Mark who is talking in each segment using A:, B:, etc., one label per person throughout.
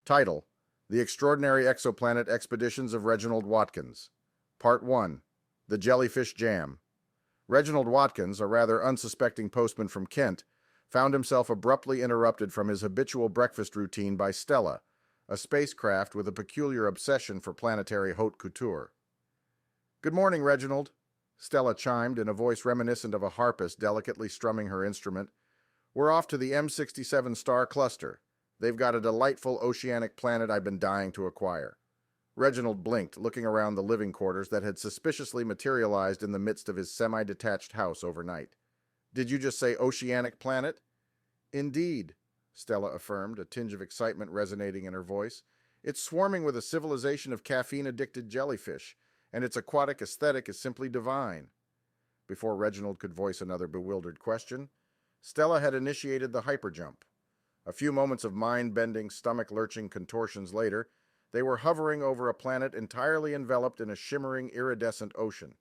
A: Title: The Extraordinary Exoplanet Expeditions of Reginald Watkins. Part 1. The Jellyfish Jam. Reginald Watkins, a rather unsuspecting postman from Kent, found himself abruptly interrupted from his habitual breakfast routine by Stella, a spacecraft with a peculiar obsession for planetary haute couture. "Good morning, Reginald," Stella chimed in a voice reminiscent of a harpist delicately strumming her instrument. "We're off to the M67 star cluster. They've got a delightful oceanic planet I've been dying to acquire." Reginald blinked, looking around the living quarters that had suspiciously materialized in the midst of his semi-detached house overnight. "Did you just say oceanic planet?" "Indeed," Stella affirmed, a tinge of excitement resonating in her voice. "It's swarming with a civilization of caffeine-addicted jellyfish, and its aquatic aesthetic is simply divine." Before Reginald could voice another bewildered question, Stella had initiated the hyperjump. A few moments of mind-bending, stomach-lurching contortions later, they were hovering over a planet entirely enveloped in a shimmering, iridescent ocean.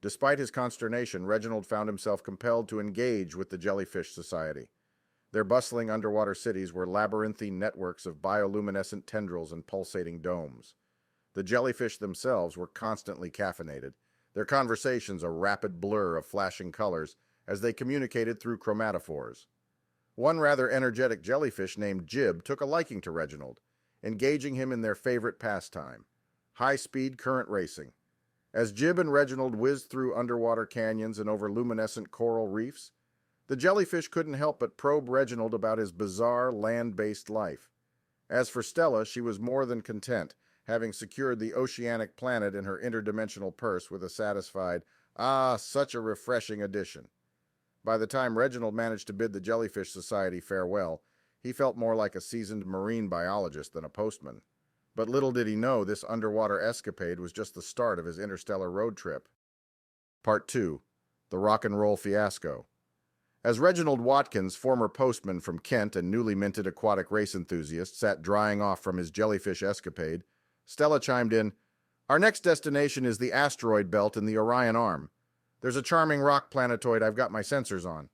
A: Despite his consternation, Reginald found himself compelled to engage with the Jellyfish Society. Their bustling underwater cities were labyrinthine networks of bioluminescent tendrils and pulsating domes. The jellyfish themselves were constantly caffeinated, their conversations a rapid blur of flashing colors as they communicated through chromatophores. One rather energetic jellyfish named Jib took a liking to Reginald, engaging him in their favorite pastime, high-speed current racing. As Jib and Reginald whizzed through underwater canyons and over luminescent coral reefs, the jellyfish couldn't help but probe Reginald about his bizarre land-based life. As for Stella, she was more than content, having secured the oceanic planet in her interdimensional purse with a satisfied, "Ah, such a refreshing addition." By the time Reginald managed to bid the Jellyfish Society farewell, he felt more like a seasoned marine biologist than a postman. But little did he know this underwater escapade was just the start of his interstellar road trip. Part 2. The Rock and Roll Fiasco. As Reginald Watkins, former postman from Kent and newly minted aquatic race enthusiast, sat drying off from his jellyfish escapade, Stella chimed in, "Our next destination is the asteroid belt in the Orion Arm. There's a charming rock planetoid I've got my sensors on."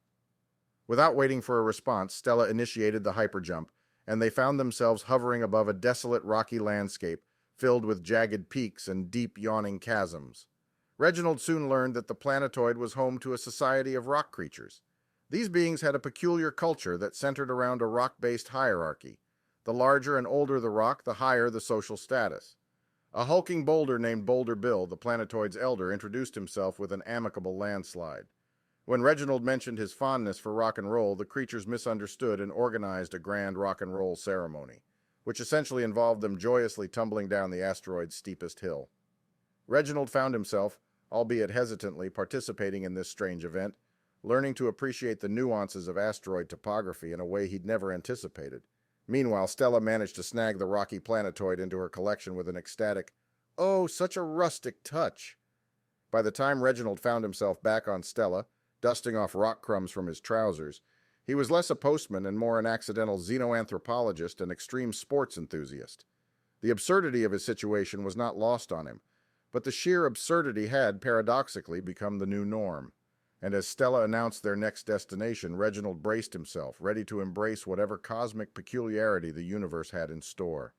A: Without waiting for a response, Stella initiated the hyperjump, and they found themselves hovering above a desolate rocky landscape filled with jagged peaks and deep yawning chasms. Reginald soon learned that the planetoid was home to a society of rock creatures. These beings had a peculiar culture that centered around a rock-based hierarchy. The larger and older the rock, the higher the social status. A hulking boulder named Boulder Bill, the planetoid's elder, introduced himself with an amicable landslide. When Reginald mentioned his fondness for rock and roll, the creatures misunderstood and organized a grand rock and roll ceremony, which essentially involved them joyously tumbling down the asteroid's steepest hill. Reginald found himself, albeit hesitantly, participating in this strange event, learning to appreciate the nuances of asteroid topography in a way he'd never anticipated. Meanwhile, Stella managed to snag the rocky planetoid into her collection with an ecstatic, "Oh, such a rustic touch." By the time Reginald found himself back on Stella, dusting off rock crumbs from his trousers, he was less a postman and more an accidental xenoanthropologist and extreme sports enthusiast. The absurdity of his situation was not lost on him, but the sheer absurdity had, paradoxically, become the new norm. And as Stella announced their next destination, Reginald braced himself, ready to embrace whatever cosmic peculiarity the universe had in store.